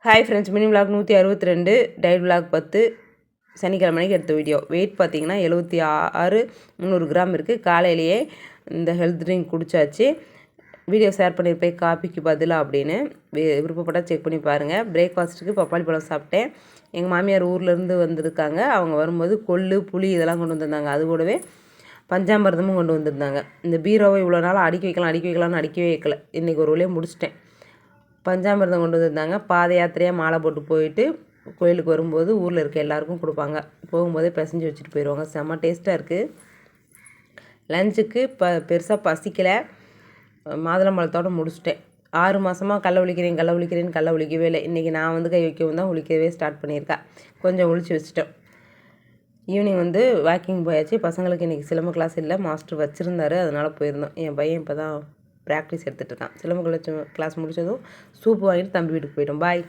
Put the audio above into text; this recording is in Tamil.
ஹாய் ஃப்ரெண்ட்ஸ், மினி விலாக் 162, டைட் விலாக் 10, சனிக்கிழமைக்கு எடுத்த வீடியோ. வெயிட் பார்த்தீங்கன்னா 76 300 கிராம் இருக்குது. காலையிலேயே இந்த ஹெல்த் ட்ரிங்க் குடித்தாச்சு. வீடியோ ஷேர் பண்ணியிருப்பேன் காப்பிக்கு பதிலாக அப்படின்னு. விருப்பப்பட்டால் செக் பண்ணி பாருங்கள். பிரேக்ஃபாஸ்ட்டுக்கு பப்பாளி பழம் சாப்பிட்டேன். எங்கள் மாமியார் ஊர்லேருந்து வந்திருக்காங்க. அவங்க வரும்போது கொள்ளு புளி இதெல்லாம் கொண்டு வந்திருந்தாங்க. அது கூடவே பஞ்சாமிர்தமும் கொண்டு வந்திருந்தாங்க. இந்த பீரோவை இவ்வளோ நாள் அடுக்கி வைக்கலாம்னு அடிக்கவே வைக்கல. இன்றைக்கி ஒரு வழியாக முடிச்சிட்டேன். பஞ்சாமிர்தம் கொண்டு வந்திருந்தாங்க. பாத யாத்திரையாக மாலை போட்டு போயிட்டு கோயிலுக்கு வரும்போது ஊரில் இருக்க எல்லாருக்கும் கொடுப்பாங்க. போகும்போதே பிசைஞ்சு வச்சுட்டு போயிடுவாங்க. செம்ம டேஸ்ட்டாக இருக்குது. லஞ்சுக்கு பெருசாக பசிக்கலை. மாதுளம்பழத்தோடு முடிச்சிட்டேன். 6 மாதமாக கல்லை ஒழிக்கவே இல்லை. இன்றைக்கி நான் வந்து கை வைக்கவும் தான் ஒழிக்கவே ஸ்டார்ட் பண்ணியிருக்கேன். கொஞ்சம் ஒழிச்சு வச்சுட்டேன். ஈவினிங் வாக்கிங் போயாச்சு. பசங்களுக்கு இன்றைக்கி சிலம்பு கிளாஸ் இல்லை, மாஸ்டர் வச்சுருந்தாரு, அதனால் போயிருந்தோம். என் பையன் இப்போ தான் ப்ராக்டிஸ் எடுத்துகிட்டு இருக்கான். சிலம்பு கிளாஸ் முடித்ததும் சூப்பு வாங்கிட்டு தம்பி வீட்டுக்கு போயிட்டோம். பாய்.